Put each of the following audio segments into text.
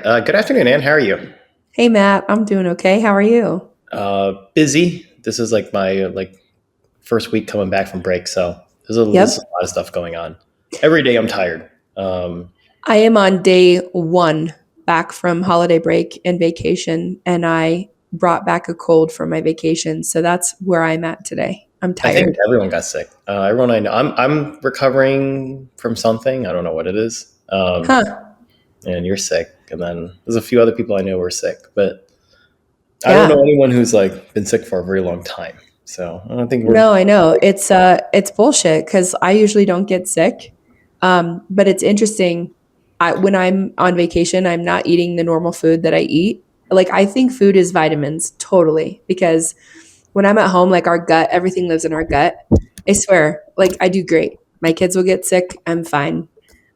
Good afternoon, Ann. How are you? Hey Matt, I'm doing okay. How are you? Busy. This is like my first week coming back from break, so there's a Yep. lot of stuff going on. Every day I'm tired. I am on day one back from holiday break and vacation, and I brought back a cold from my vacation. So that's where I'm at today. I'm I think tired. everyone got sick. Everyone I know. I'm recovering from something. I don't know what it is. Huh. And you're sick, and then there's a few other people I know who are sick, but I don't know Yeah. anyone who's like been sick for a very long time. So I don't think we're. No, I know. It's bullshit because I usually don't get sick. But it's interesting. When I'm on vacation, I'm not eating the normal food that I eat. Like I think food is vitamins, totally. Because when I'm at home, like our gut, everything lives in our gut. I swear, like I do great. My kids will get sick, I'm fine.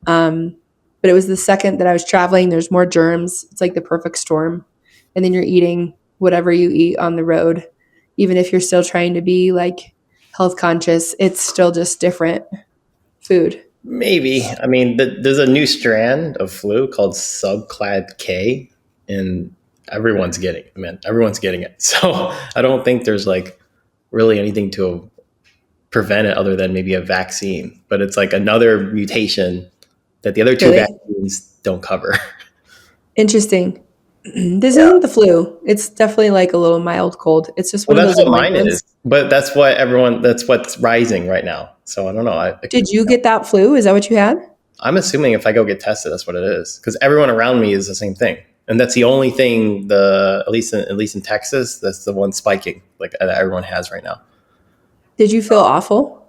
Um, but it was the second that I was traveling, there's more germs. It's like the perfect storm. And then you're eating whatever you eat on the road. Even if you're still trying to be like health conscious, it's still just different food. Maybe. I mean, there's a new strand of flu called subclad K, and everyone's getting it. Man, everyone's getting it. So I don't think there's like really anything to prevent it other than maybe a vaccine. But it's like another mutation that the other two Really vaccines don't cover. interesting. This Yeah. isn't the flu. It's definitely like a little mild cold. It's just Well, one of that's those what annoying mine is. ones. But that's what's rising right now. So I don't know. Did you get that flu? Is that what you had? I'm assuming if I go get tested, that's what it is. Because everyone around me is the same thing, and that's the only thing. At least in Texas, that's the one spiking like that everyone has right now. Did you feel awful?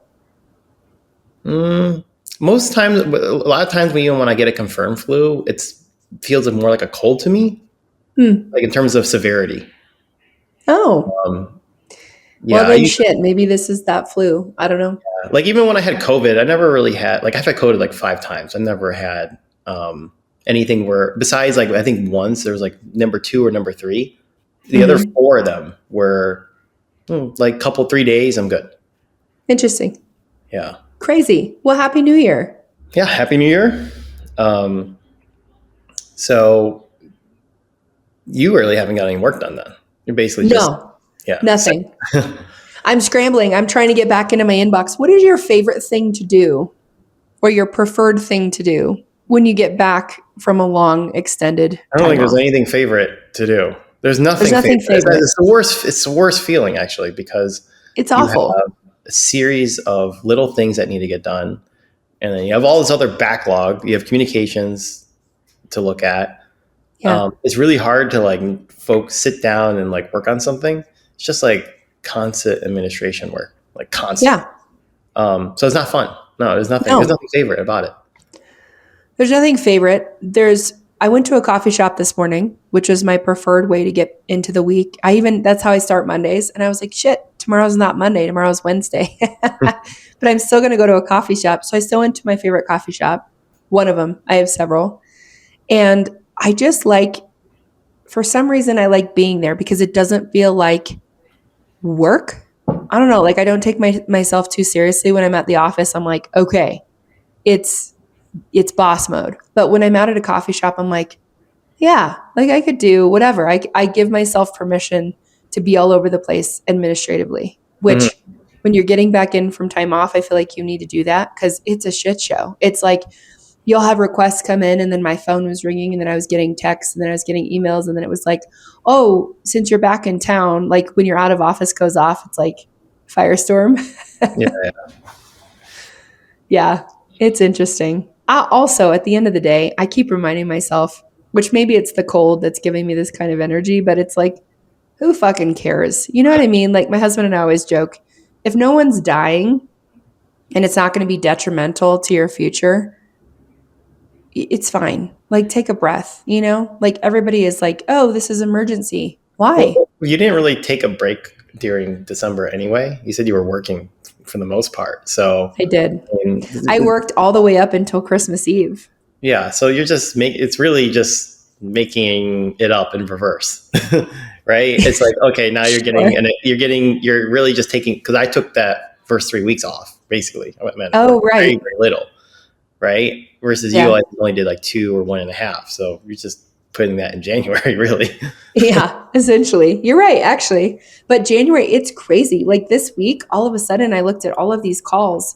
Mm, most times, a lot of times, even when I get a confirmed flu, it feels more like a cold to me, Hmm. like in terms of severity. Oh, Um, well yeah, then shit. Maybe this is that flu. I don't know. like even when I had COVID, I never really had like I've had COVID like 5 times. I never had anything where besides like I think once there was like number two or number three. The other Hmm. four of them were like couple 3 days. I'm good. Interesting. Yeah, Crazy. Well, Happy New Year. yeah. Happy New Year. Um, so you really haven't got any work done then. You're basically just No, yeah. So, nothing. I'm scrambling. I'm trying to get back into my inbox. What is your favorite thing to do or your preferred thing to do when you get back from a long extended I don't think time there's off? anything favorite to do. There's There's nothing favorite. nothing favorite. It's the worst. It's the worst feeling actually because It's you have awful. a series of little things that need to get done, and then you have all this other backlog. You have communications to look at. Yeah. It's really hard to like folks sit down and like work on something. It's just like constant administration work, like constant. Yeah. So it's not fun. No, there's nothing. There's No. nothing favorite about it. There's nothing favorite. I went to a coffee shop this morning, which was my preferred way to get into the week. That's how I start Mondays. And I was like, shit, tomorrow's not Monday, tomorrow's Wednesday. But I'm still going to go to a coffee shop. So I still went to my favorite coffee shop, one of them. I have several. And I just for some reason, I like being there because it doesn't feel like work. I don't know. Like I don't take myself too seriously when I'm at the office. I'm like, okay, it's it's boss mode. But when I'm out at a coffee shop, I'm like, yeah, like I could do whatever. I give myself permission to be all over the place administratively, Mhm. which when you're getting back in from time off, I feel like you need to do that because it's a shit show. It's like you'll have requests come in and then my phone was ringing and then I was getting texts and then I was getting emails and then it was like, oh, since you're back in town, like when your out of office goes off, it's like firestorm. Yeah, Yeah, it's interesting. Also, at the end of the day, I keep reminding myself, which maybe it's the cold that's giving me this kind of energy, but it's like, who fucking cares? You know what I mean? Like my husband and I always joke, if no one's dying and it's not going to be detrimental to your future, it's fine. Like take a breath, you know? Like everybody is like, oh, this is emergency. well, Why? you didn't really take a break during December anyway. You said you were working for the most part. So, I did. I mean, I worked all the way up until Christmas Eve. yeah. So you're just it's really just making it up in reverse, right? It's like, okay, now Sure. you're really just taking, because I took that first 3 weeks off, basically. I meant Oh, very, right. very little, right? Versus you Yeah. like only did like two or one and a half. So you're just putting that in January, really. Yeah, essentially. You're right, actually. But January, it's crazy. Like this week, all of a sudden I looked at all of these calls.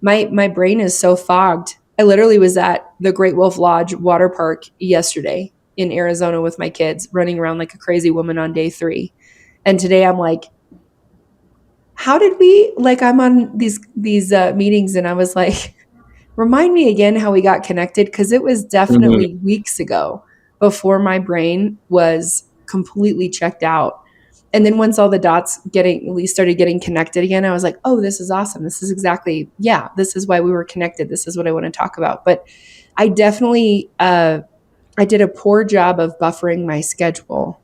My brain is so fogged. I literally was at the Great Wolf Lodge water park yesterday in Arizona with my kids, running around like a crazy woman on day 3. And today I'm like, how did we like I'm on these meetings and I was like, remind me again how we got connected because it was Mhm. definitely weeks ago before my brain was completely checked out. And then once all the dots getting at least started getting connected again, I was like, oh, this is awesome. This is exactly, yeah, this is why we were connected. This is what I want to talk about. But I definitely I did a poor job of buffering my schedule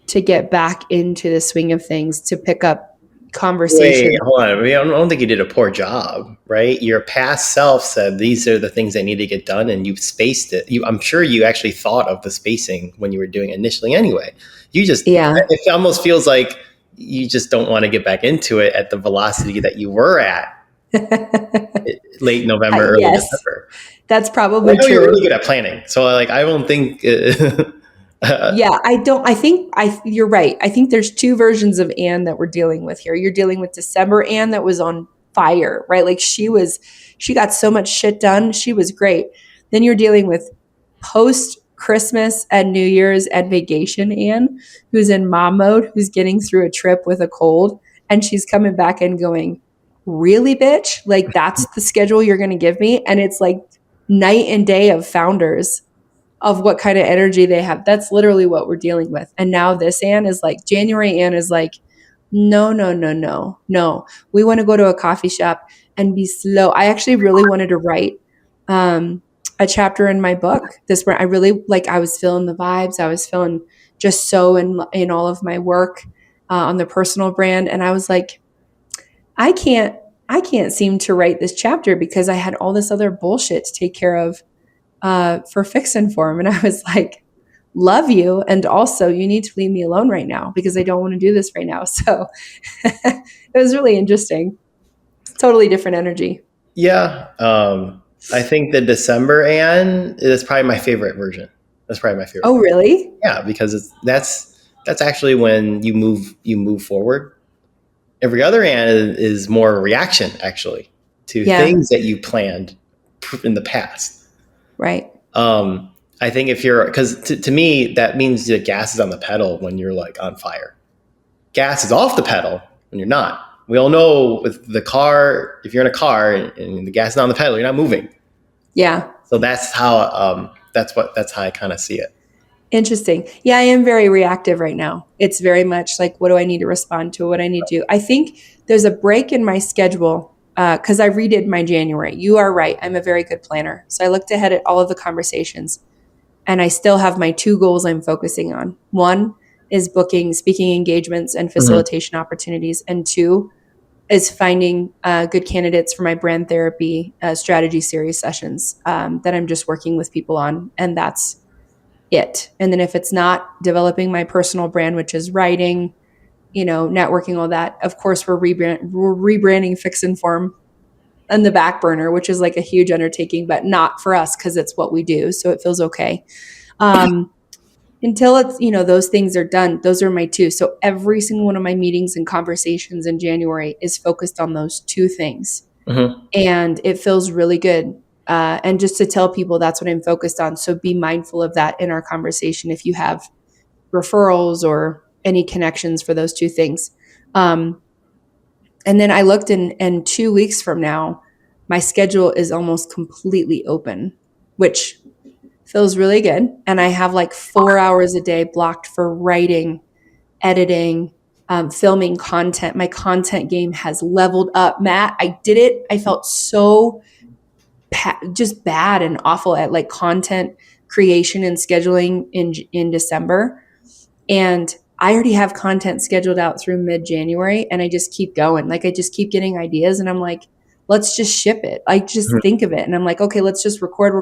to get back into the swing of things, to pick up Wait, conversation. hold on. I mean, I don't think you did a poor job, right? Your past self said these are the things that need to get done, and you spaced it. I'm sure you actually thought of the spacing when you were doing it initially. Anyway, you just Yeah. it almost feels like you just don't want to get back into it at the velocity that you were at late November, early Yes, December. that's I probably know you're true. really good at planning, so like I don't think. Yeah, I don't I think I you're right. I think there's two versions of Anne that we're dealing with here. You're dealing with December Anne that was on fire, right? Like she got so much shit done. She was great. Then you're dealing with post Christmas and New Year's and vacation Anne, who's in mom mode, who's getting through a trip with a cold, and she's coming back and going, "Really, bitch? Like that's the schedule you're going to give me?" And it's like night and day of founders of what kind of energy they have. That's literally what we're dealing with. And now this Anne is like, January Anne is like, no, no, no, no, no. We want to go to a coffee shop and be slow. I actually really wanted to write um, a chapter in my book this where I really like, I was feeling the vibes. I was feeling just so in all of my work on the personal brand. And I was like, I can't, I can't seem to write this chapter because I had all this other bullshit to take care of for Fix and Form. And I was like, love you. And also, you need to leave me alone right now because I don't want to do this right now. So it was really interesting. It's totally different energy. Yeah, I think the December Anne is probably my favorite version. That's probably my favorite Oh, version. really? Yeah, because that's actually when you move forward. Every other Anne is more reaction actually to Yeah, things that you planned in the past. right. I think if you're because to me that means the gas is on the pedal when you're like on fire. Gas is off the pedal when you're not. We all know with the car, if you're in a car and the gas is on the pedal, you're not moving. Yeah. So that's how I kind of see it. Interesting. Yeah, I am very reactive right now. It's very much like, what do I need to respond to? What I need to do. I think there's a break in my schedule because I redid my January. You are right. I'm a very good planner. So I looked ahead at all of the conversations and I still have my two goals I'm focusing on. One is booking speaking engagements and Mm-hmm. facilitation opportunities, and two is finding good candidates for my brand therapy strategy series sessions that I'm just working with people on, and that's it. And then if it's not developing my personal brand, which is writing, networking, all that, of course, we're rebranding Fix and Form on the back burner, which is like a huge undertaking, but not for us because it's what we do. So it feels okay. Um, until it's, those things are done, those are my two. So every single one of my meetings and conversations in January is focused on those two things. Mm-hmm. And it feels really good. And just to tell people that's what I'm focused on. So be mindful of that in our conversation if you have referrals or any connections for those two things. Um, and then I looked and 2 weeks from now, my schedule is almost completely open, which feels really good. And I have like 4 hours a day blocked for writing, editing, filming content. My content game has leveled up. Matt, I did it. I felt so just bad and awful at like content creation and scheduling in December. And I already have content scheduled out through mid-January and I just keep going. Like I just keep getting ideas and I'm like, let's just ship it. I just think of it and I'm like, okay, let's just record.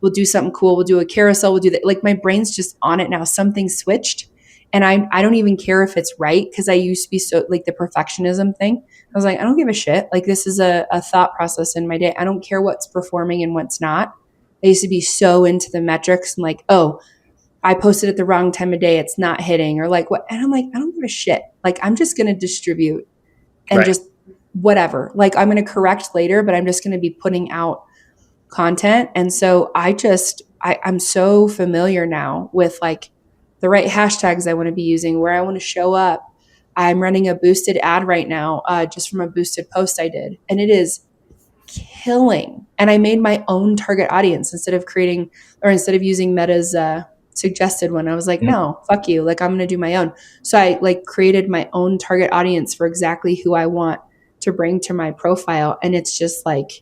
We'll do something cool. We'll do a carousel. We'll do that. Like my brain's just on it now. Something switched. And I don't even care if it's right because I used to be so like the perfectionism thing. I was like, I don't give a shit. Like this is a thought process in my day. I don't care what's performing and what's not. I used to be so into the metrics and like, oh, I posted at the wrong time of day, it's not hitting, or like what. And I'm like, I don't give a shit. Like, I'm just going to distribute and Right. just whatever. Like, I'm going to correct later, but I'm just going to be putting out content. And so I'm so familiar now with like the right hashtags I want to be using, where I want to show up. I'm running a boosted ad right now, just from a boosted post I did, and it is killing. And I made my own target audience instead of using Meta's suggested one. I was like, Mhm. no, fuck you. Like, I'm going to do my own. So I like created my own target audience for exactly who I want to bring to my profile. And it's just like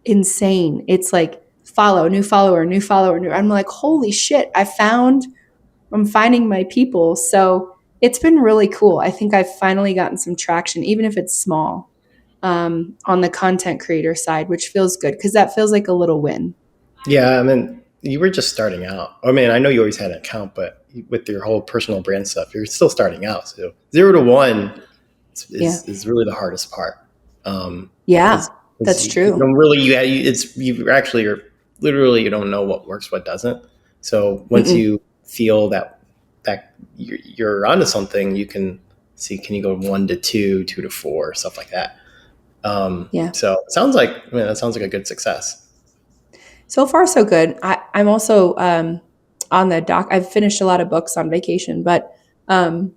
insane. It's like follow, new follower, new follower, new. I'm like, holy shit, I'm finding my people. So it's been really cool. I think I've finally gotten some traction, even if it's small, on the content creator side, which feels good because that feels like a little win. Yeah, I mean, you were just starting out. I mean, I know you always had an account, but with your whole personal brand stuff, you're still starting out. So 0 to 1 Yeah. is really the hardest part. Yeah, Because that's you true. don't really you actually are literally you don't know what works, what doesn't. So once Mm-mm. you feel that you're onto something, you can see can you go 1 to 2, 2 to 4, stuff like that. Yeah. So it sounds like I mean that sounds like a good success. So far, so good. I'm also on the doc. I've finished a lot of books on vacation, but um,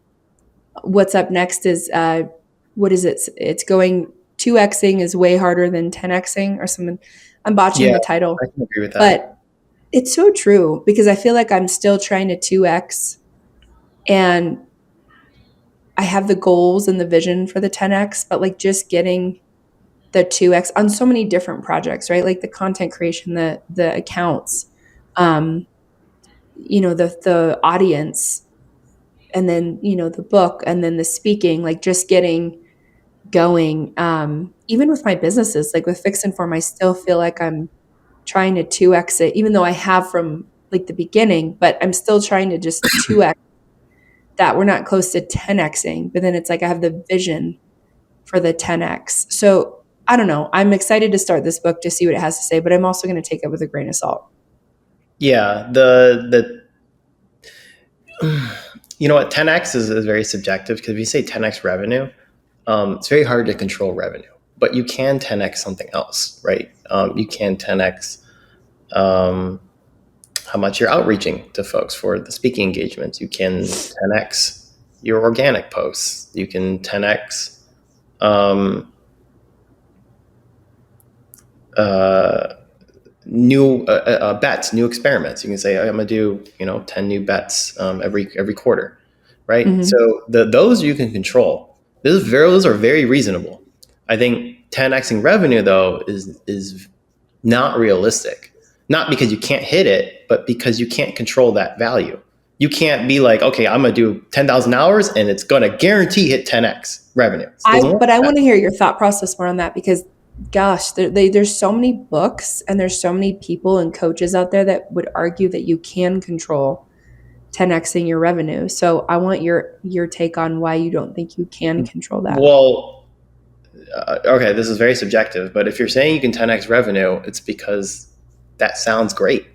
what's up next is what is it? It's going 2xing is way harder than 10xing or something. I'm botching Yeah, the title, I can agree with that. but it's so true because I feel like I'm still trying to 2x and I have the goals and the vision for the 10x, but like just getting the 2x on so many different projects, right? Like the content creation, the accounts, um, the audience, and then, the book, and then the speaking, like just getting going. Even with my businesses, like with Fix and Form, I still feel like I'm trying to 2x it, even though I have from like the beginning, but I'm still trying to just 2x that. We're not close to 10xing, but then it's like I have the vision for the 10x. So I don't know. I'm excited to start this book to see what it has to say, but I'm also going to take it with a grain of salt. Yeah, the you know what 10x is very subjective because if you say 10x revenue, it's very hard to control revenue, but you can 10x something else, right? You can 10x um, how much you're outreaching to folks for the speaking engagements. You can 10x your organic posts. You can 10x um, uh, new bets, new experiments. You can say, I'm going to do 10 new bets every quarter, right? So Mm-hmm. those you can control. Those are very reasonable. I think 10xing revenue though is not realistic. Not because you can't hit it, but because you can't control that value. You can't be like, okay, I'm going to do 10,000 hours and it's going to guarantee hit 10x revenue. It doesn't work But I like want to hear your thought process more on that because, gosh, there's so many books and there's so many people and coaches out there that would argue that you can control 10xing your revenue. So I want your take on why you don't think you can that. control that. Well, okay, this is very subjective, but if you're saying you can 10x revenue, it's because that sounds great.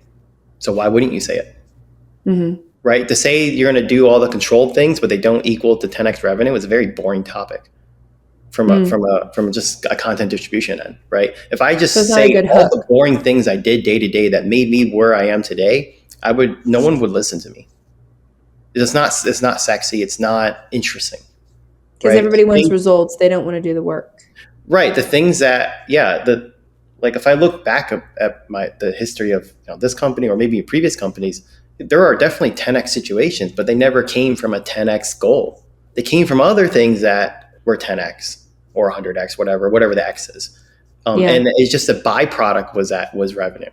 So why wouldn't you say it? Mm-hmm. Right? To say you're going to do all the controlled things, but they don't equal to 10x revenue is a very boring topic Mm. from just a content distribution end, right? If I So it's just not a say good all hook. the boring things I did day to day that made me where I am today, no one would listen to me. It's not sexy. It's not interesting, Because right? everybody wants results. They don't want to do the work. Right. The things that, yeah, like if I look back at the history of this company or maybe previous companies, there are definitely 10x situations, but they never came from a 10x goal. They came from other things that were 10x or 100x, whatever the x is. Yeah. And it's just a byproduct was revenue,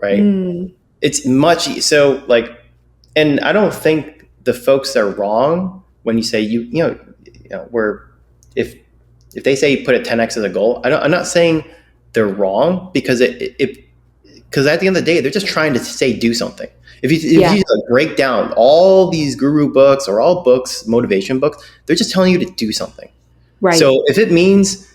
right? Mm. It's much so like, and I don't think the folks are wrong when you say we're if if they say put a 10x as a goal, I'm not saying they're wrong because because at the end of the day, they're just trying to say do something. If Yeah. you like, break down all these guru books or all books, motivation books, they're just telling you to do something. Right. So if it means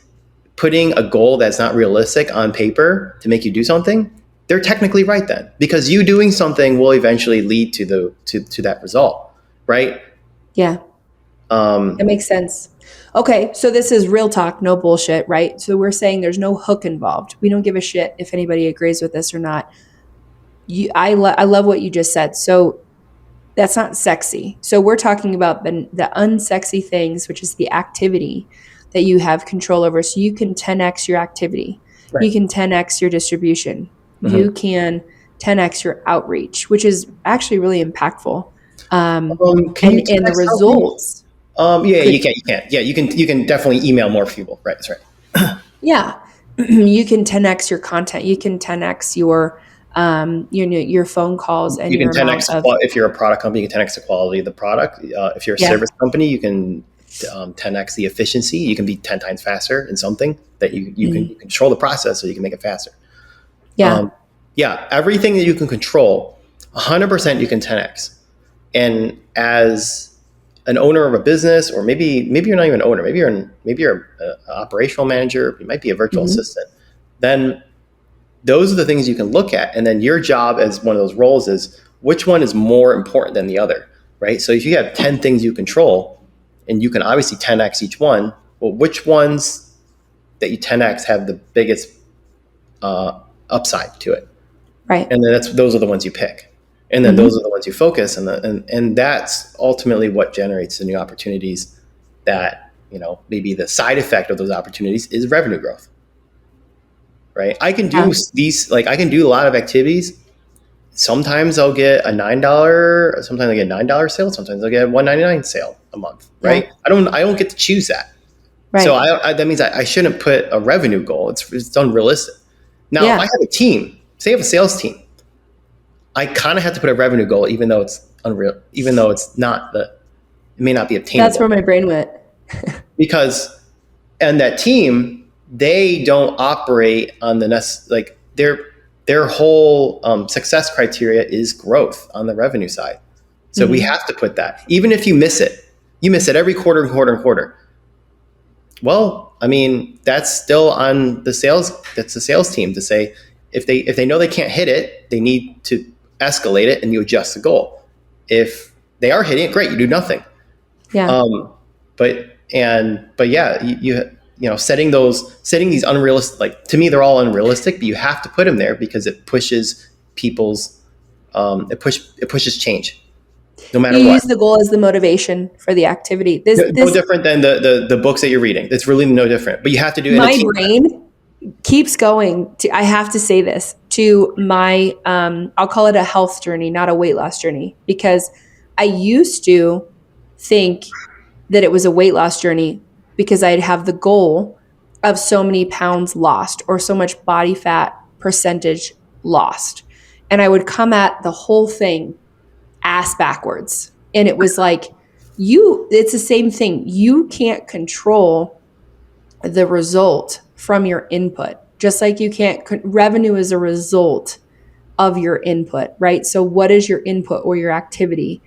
putting a goal that's not realistic on paper to make you do something, they're technically right then, because you doing something will eventually lead to that result, right? Yeah. That makes sense. Okay, so this is real talk, no bullshit, right? So we're saying there's no hook involved. We don't give a shit if anybody agrees with this or not. I love what you just said. So that's not sexy. So we're talking about the unsexy things, which is the activity that you have control over. So you can 10x your activity. Right. You can 10x your distribution. Mhm. You can 10x your outreach, which is actually really impactful. Can you And the text outreach? results Yeah, could, you can. You can. Yeah, you can definitely email more people. Right. That's right. yeah, you can 10x your content. You can 10x your phone calls and You your can amount 10x of, if you're a product company, you can 10x the quality of the product. If you're a yeah. service company, you can 10x the efficiency. You can be 10 times faster in something that you can Mhm. control the process, so you can make it faster. Yeah. Um, yeah, everything that you can control, 100% you can 10x. And as an owner of a business, or maybe you're not even an owner, maybe you're an operational manager, you might be a virtual Hmm. assistant, then those are the things you can look at. And then your job as one of those roles is, which one is more important than the other, right? So if you have 10 things you control, and you can obviously 10x each one, well, which ones that you 10x have the biggest upside to it? Right. And then those are the ones you pick, and then those are Hmm. the ones you focus, and that's ultimately what generates the new opportunities. That, maybe the side effect of those opportunities is revenue growth, right? I can Yeah. do these, like, I can do a lot of activities. Sometimes I'll get a $9, sometimes I get a $9 sale, sometimes I'll get a $199 sale a month, Yeah. right? I don't get to choose that. So Right. that means I shouldn't put a revenue goal. It's unrealistic. Now, if I Yeah. have a team, say I have a sales team, I kind of have to put a revenue goal, even though it's unreal, even though it may not be That's where obtainable, my brain went. because and that team, they don't operate on like their whole success criteria is growth on the revenue side. So we Hmm. have to put that, even if you miss it every quarter and quarter and quarter. Well, I mean, that's still on the sales. That's the sales team to say, if they know they can't hit it, they need to escalate it, and you adjust the goal. If they are hitting it, great, you do nothing. Yeah. Um, but yeah, setting these unrealistic, like, to me they're all unrealistic, but you have to put them there because it pushes people's it pushes change no You matter what. use the goal as the motivation for the activity. This No this different than the books that you're reading. It's really no different, but you have to do it in a my team. brain keeps going to, I have to say this, to my I'll call it a health journey, not a weight loss journey, because I used to think that it was a weight loss journey because I'd have the goal of so many pounds lost or so much body fat percentage lost. And I would come at the whole thing ass backwards. And it was like, it's the same thing. You can't control the result from your input, just like you can't, revenue is a result of your input, right? So, what is your input or your activity?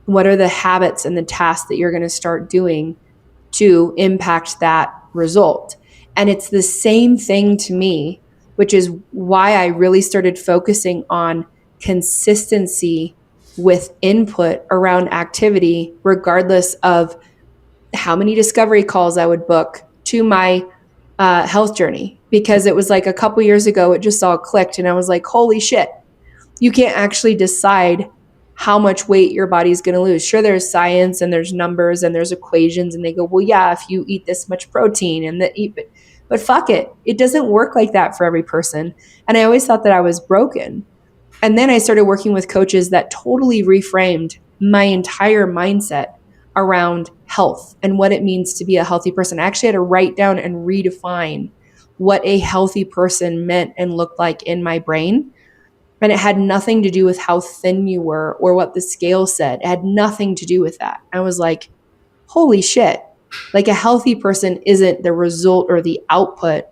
What are the habits and the tasks that you're going to start doing to impact that result? And it's the same thing to me, which is why I really started focusing on consistency with input around activity, regardless of how many discovery calls I would book to my health journey. Because it was like a couple years ago, it just all clicked. And I was like, holy shit, you can't actually decide how much weight your body's going to lose. Sure, there's science and there's numbers and there's equations, and they go, well, yeah, if you eat this much protein and that eat, but fuck it. It doesn't work like that for every person. And I always thought that I was broken. And then I started working with coaches that totally reframed my entire mindset around health and what it means to be a healthy person. I actually had to write down and redefine what a healthy person meant and looked like in my brain. And it had nothing to do with how thin you were or what the scale said. It had nothing to do with that. I was like, holy shit. Like, a healthy person isn't the result or the output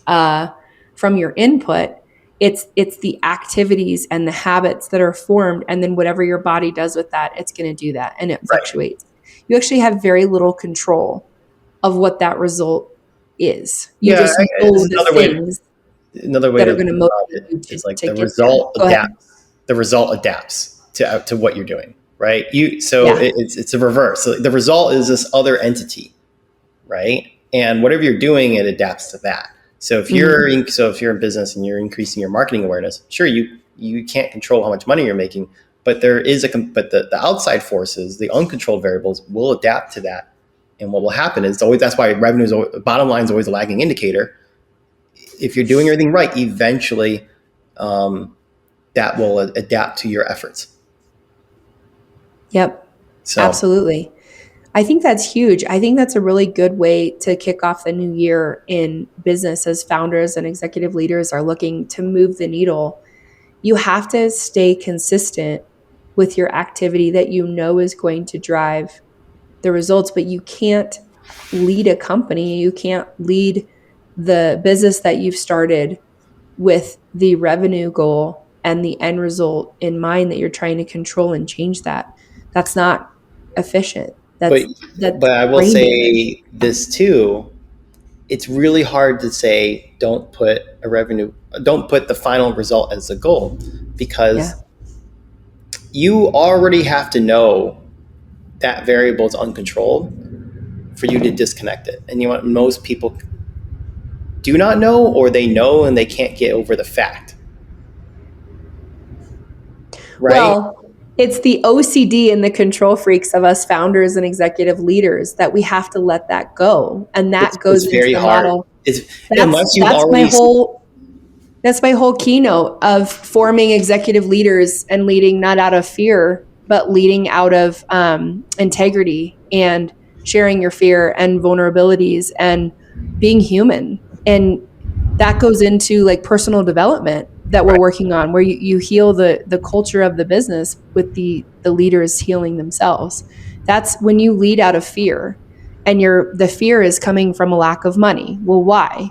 uh, from your input. It's the activities and the habits that are formed, and then whatever your body does with that, it's going to do that, and it Right. fluctuates. You actually have very little control of what that result is. You Yeah, just know it's the another way. things. another way that to are going to think about motivate it you is like to get there. Go ahead. the result adapts to what you're doing, right? Yeah. It's a reverse. So the result is this other entity, right? And whatever you're doing, it adapts to that. So if you're in business and you're increasing your marketing awareness, sure, you can't control how much money you're making, but the outside forces, the uncontrolled variables, will adapt to that. And what will happen is always, that's why revenue is bottom line is always a lagging indicator. If you're doing everything right, eventually that will adapt to your efforts. Yep. So Absolutely. I think that's huge. I think that's a really good way to kick off the new year in business as founders and executive leaders are looking to move the needle. You have to stay consistent with your activity that you know is going to drive the results, but you can't lead a company, you can't lead the business that you've started with the revenue goal and the end result in mind that you're trying to control and change that. That's not efficient. but That's but I will brain damage. say this too. It's really hard to say don't put the final result as a goal, Yeah. because you already have to know that variable is uncontrolled for you to disconnect it. And you know what most people do not know, or they know and they can't get over the fact, right? Well, it's the OCD and the control freaks of us founders and executive leaders that we have to let that go. And that It's goes into very the hard. model. It's That's unless you've that's my already whole That's my whole keynote of forming executive leaders and leading not out of fear, but leading out of integrity and sharing your fear and vulnerabilities and being human. And that goes into like personal development that we're right. working on, where you heal the culture of the business with the leaders healing themselves. That's when you lead out of fear, and the fear is coming from a lack of money. Well, why?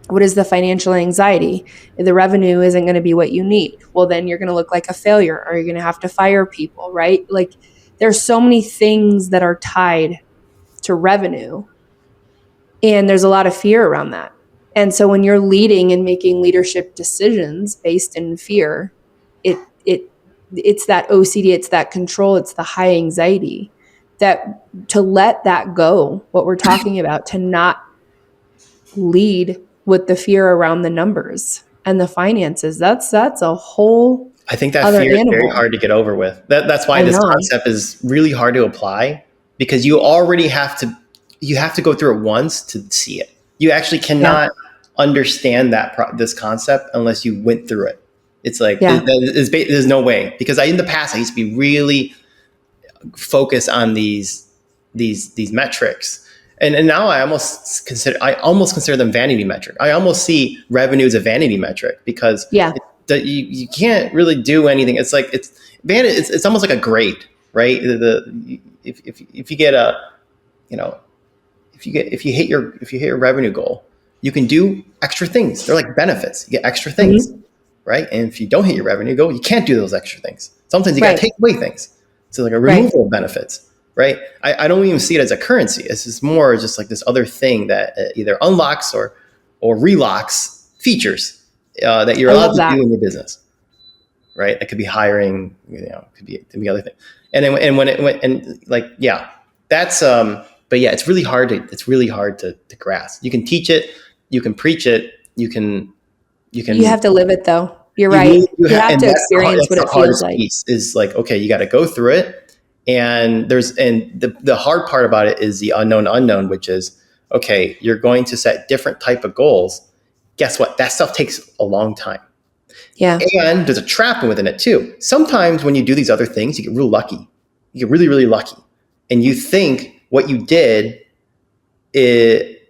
What is the financial anxiety? If the revenue isn't going to be what you need, well, then you're going to look like a failure, or you're going to have to fire people, right? Like there's so many things that are tied to revenue, and there's a lot of fear around that. And so when you're leading and making leadership decisions based in fear, it it it's that OCD, it's that control, it's the high anxiety, that to let that go, what we're talking about, to not lead with the fear around the numbers and the finances. That's a whole I think that other fear is very animal. hard to get over with. That's why I this know. concept is really hard to apply, because you have to go through it once to see it. You actually Yeah. cannot understand this concept unless you went through it. It's like Yeah. there's no way, because in the past I used to be really focused on these metrics, and now I almost consider them vanity metric. I almost see revenue as a vanity metric, because Yeah. you can't really do anything. It's like it's almost like a grade, right? If you get a, you know, if you hit your revenue goal, you can do extra things. They're like benefits. You get extra things, Mhm. right? And if you don't hit your revenue goal, you can't do those extra things. Sometimes you got to Right. take away things. So like a Right. removal of benefits, right? I don't even see it as a currency. It's just more just like this other thing that either unlocks or relocks features that you're I allowed love to do that. in your business, right? It could be hiring, it could be other things. And then, and when it went and like, yeah, that's, but yeah, it's really hard to grasp. You can teach it, you can preach it, you You can, have to live it though. You're you right. really do You have, have and to experience that's what the it feels hardest like. piece is like, okay, you got to go through it. And the hard part about it is the unknown, which is, okay, you're going to set different type of goals. Guess what? That stuff takes a long time. Yeah. And there's a trap within it too. Sometimes when you do these other things, you get real lucky. You get really, really lucky. And you think what you did, it,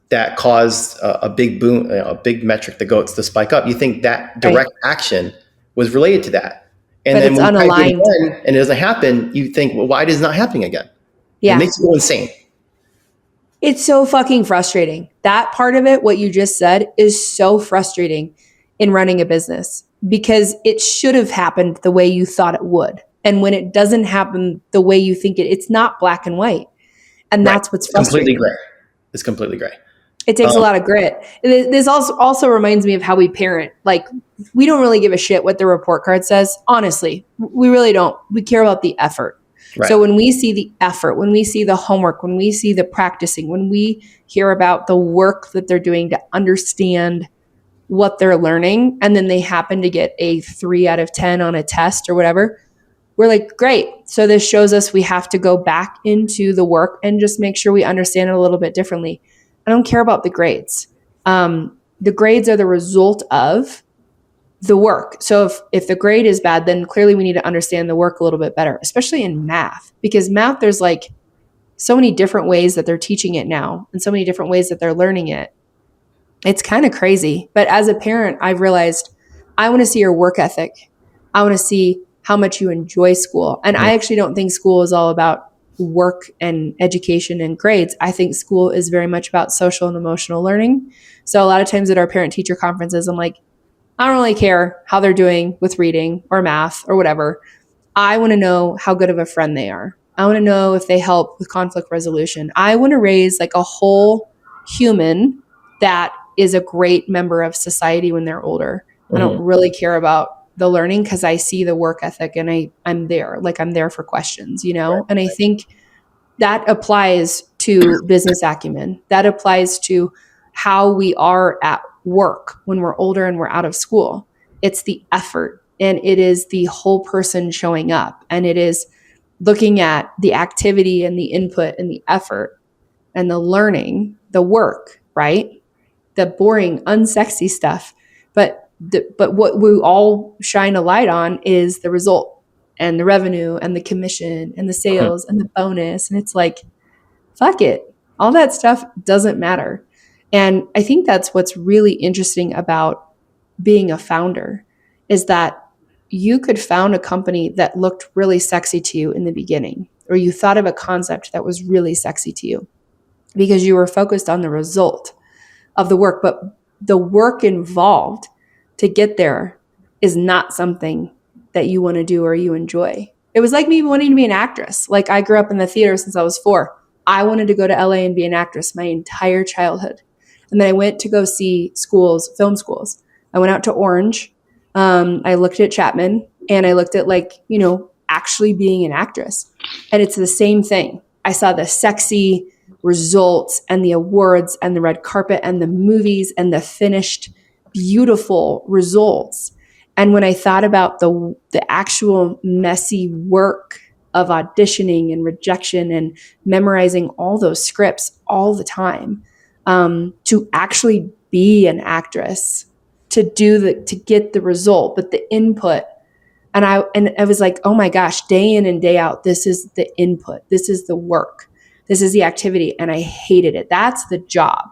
that caused a big boom, a big metric to spike up. You think that Right. direct action was related to that. And But then it's when you try to do it unaligned. again and it doesn't happen, you think, well, why is it not happening again? It Yeah. makes you go insane. It's so fucking frustrating. That part of it, what you just said, is so frustrating in running a business, because it should have happened the way you thought it would. And when it doesn't happen the way you think it's not black and white. And Right. that's what's It's completely frustrating. gray. It's completely gray. It takes a lot of grit. This also reminds me of how we parent. Like, we don't really give a shit what the report card says. Honestly, we really don't. We care about the effort. Right. So when we see the effort, when we see the homework, when we see the practicing, when we hear about the work that they're doing to understand what they're learning, and then they happen to get a 3 out of 10 on a test or whatever, we're like, great. So this shows us we have to go back into the work and just make sure we understand it a little bit differently. I don't care about the grades. The grades are the result of the work. So if the grade is bad, then clearly we need to understand the work a little bit better, especially in math, because math, there's like so many different ways that they're teaching it now and so many different ways that they're learning it. It's kind of crazy. But as a parent, I've realized I want to see your work ethic. I want to see how much you enjoy school. And I actually don't think school is all about work and education and grades. I think school is very much about social and emotional learning. So a lot of times at our parent teacher conferences, I'm like, I don't really care how they're doing with reading or math or whatever. I want to know how good of a friend they are. I want to know if they help with conflict resolution. I want to raise like a whole human that is a great member of society when they're older. I don't really care about the learning because I see the work ethic and I'm there. Like, I'm there for questions, you know? Right. And I think that applies to business acumen. That applies to how we are at work when we're older and we're out of school. It's the effort, and it is the whole person showing up, and it is looking at the activity and the input and the effort and the learning, the work, right? The boring, unsexy stuff. But what we all shine a light on is the result and the revenue and the commission and the sales and the bonus. And it's like, fuck it. All that stuff doesn't matter. And I think that's what's really interesting about being a founder is that you could found a company that looked really sexy to you in the beginning, or you thought of a concept that was really sexy to you because you were focused on the result of the work. But the work involved to get there is not something that you want to do or you enjoy. It was like me wanting to be an actress. Like, I grew up in the theater since I was 4. I wanted to go to LA and be an actress my entire childhood. And then I went to go see schools, film schools. I went out to Orange. I looked at Chapman, and I looked at, like, you know, actually being an actress. And it's the same thing. I saw the sexy results and the awards and the red carpet and the movies and the finished beautiful results. And when I thought about the actual messy work of auditioning and rejection and memorizing all those scripts all the time, to actually be an actress, to get the result, but the input. And I was like, oh my gosh, day in and day out, this is the input. This is the work. This is the activity. And I hated it. That's the job.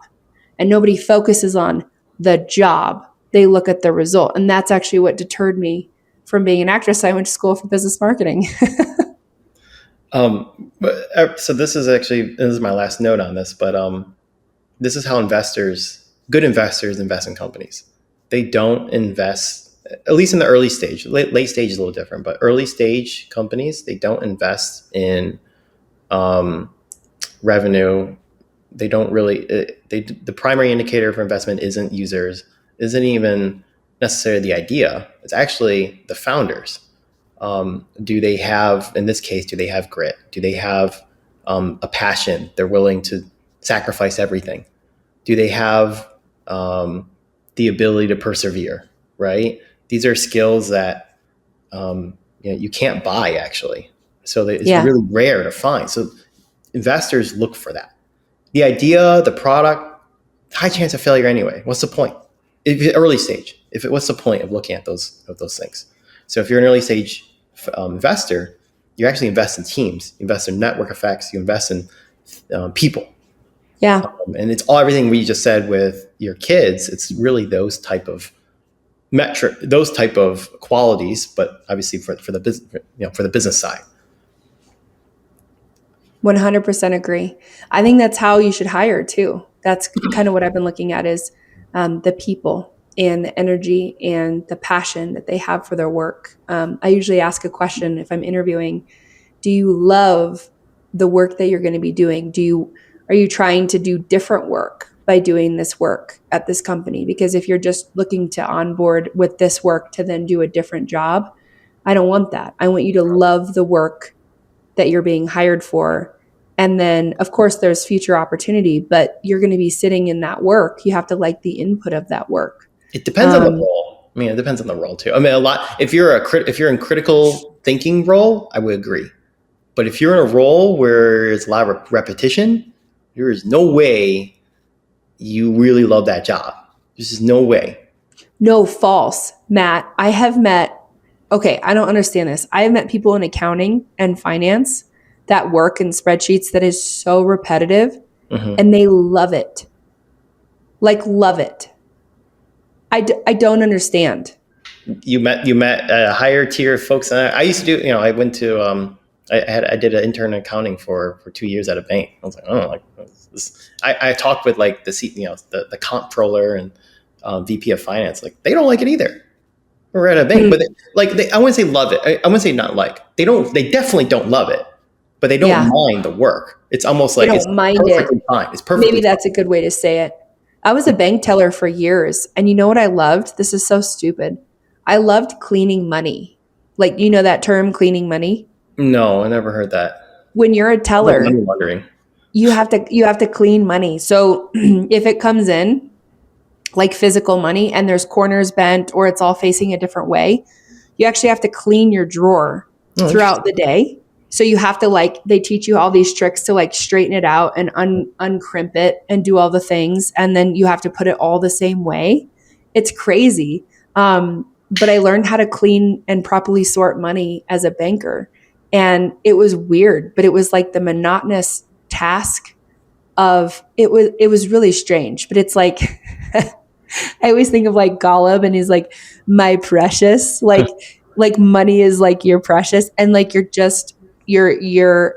And nobody focuses on the job. They look at the result. And that's actually what deterred me from being an actress. I went to school for business marketing. So this is my last note on this, but this is how good investors invest in companies. They don't invest, at least in the early stage. Late stage is a little different, but early stage companies, they don't invest in revenue. They don't really. The primary indicator for investment isn't users, isn't even necessarily the idea. It's actually the founders. Do they have, in this case, do they have grit? Do they have a passion? They're willing to sacrifice everything. Do they have the ability to persevere? Right. These are skills that you can't buy, actually. So it's really rare to find. So investors look for that. The idea, the product, high chance of failure anyway. What's the point? If early stage, what's the point of looking at those things? So if you're an early stage investor, you actually invest in teams, you invest in network effects, you invest in people. Yeah. And it's everything we just said with your kids. It's really those type of those type of qualities, but obviously for the business, for the business side. 100% agree. I think that's how you should hire too. That's kind of what I've been looking at is the people and the energy and the passion that they have for their work. I usually ask a question if I'm interviewing: do you love the work that you're going to be doing? Are you trying to do different work? by doing this work at this company. Because if you're just looking to onboard with this work to then do a different job, I don't want that. I want you to love the work that you're being hired for. And then, of course, there's future opportunity, but you're going to be sitting in that work. You have to like the input of that work. It depends on the role. I mean, it depends on the role too. I mean, a lot. If you're in critical thinking role, I would agree. But if you're in a role where it's a lot of repetition, there is no way you really love that job. There's just no way. No, false, Matt. I have met. Okay, I don't understand this. I have met people in accounting and finance that work in spreadsheets that is so repetitive, and they love it. Like, love it. I don't understand. You met a higher tier folks. I used to do. I went to. I did an intern accounting for 2 years at a bank. I was like, oh, like this. I talked with like the comptroller and VP of finance. Like, they don't like it either. We're at a bank, but I wouldn't say love it. I wouldn't say not like. They don't. They definitely don't love it, but they don't mind the work. It's almost like it's perfectly fine. It's perfectly. Maybe that's a good way to say it. I was a bank teller for years, and you know what I loved? This is so stupid. I loved cleaning money. Like, you know that term, cleaning money? No, I never heard that. When you're a teller, I'm wondering. You have to clean money. So if it comes in like physical money and there's corners bent or it's all facing a different way, you actually have to clean your drawer throughout the day. So you have to they teach you all these tricks to straighten it out and uncrimp it and do all the things. And then you have to put it all the same way. It's crazy. But I learned how to clean and properly sort money as a banker. And it was weird, but it was like the monotonous task of it was really strange. But it's like I always think of like Golub, and he's like, my precious, like money is like your precious, and like you're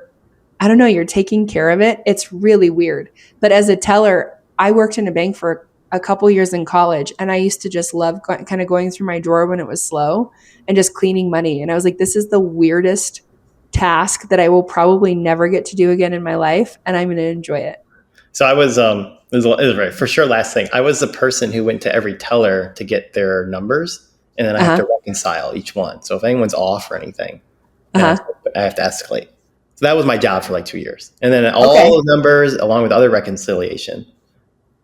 I don't know, you're taking care of it. It's really weird. But as a teller, I worked in a bank for a couple years in college, and I used to just love kind of going through my drawer when it was slow and just cleaning money. And I was like, this is the weirdest task that I will probably never get to do again in my life, and I'm going to enjoy it. So I was, it was right for sure. Last thing, I was the person who went to every teller to get their numbers, and then I have to reconcile each one. So if anyone's off or anything, I have to escalate. So that was my job for like 2 years, and then all the numbers along with other reconciliation,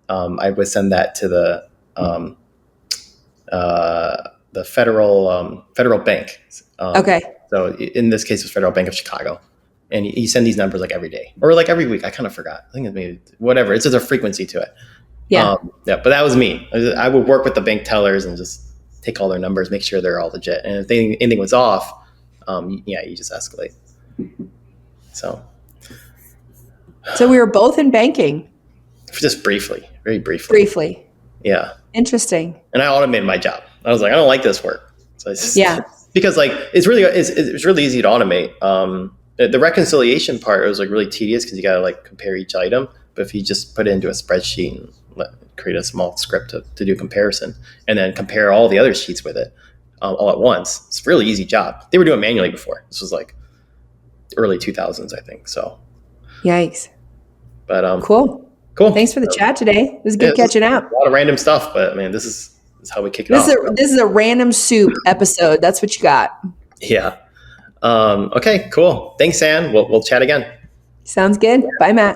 I would send that to the federal bank. So in this case, it was Federal Bank of Chicago. And you send these numbers like every day or like every week. I kind of forgot. I think it's maybe whatever. It's just a frequency to it. Yeah. But that was me. I would work with the bank tellers and just take all their numbers, make sure they're all legit. And if anything was off, you just escalate. So we were both in banking. Just briefly, very briefly. Briefly. Yeah. Interesting. And I automated my job. I was like, I don't like this work. So because like it's really easy to automate. The reconciliation part was like really tedious because you got to like compare each item. But if you just put it into a spreadsheet and create a small script to do comparison and then compare all the other sheets with it all at once, it's a really easy job. They were doing it manually before. This was like early 2000s, I think. So, yikes. But cool. Thanks for the chat today. It was good catching up. A lot of random stuff, but man, this is how we kick it off. This is a random soup episode. That's what you got. Yeah. Okay, cool. Thanks, Ann. We'll chat again. Sounds good. Bye, Matt.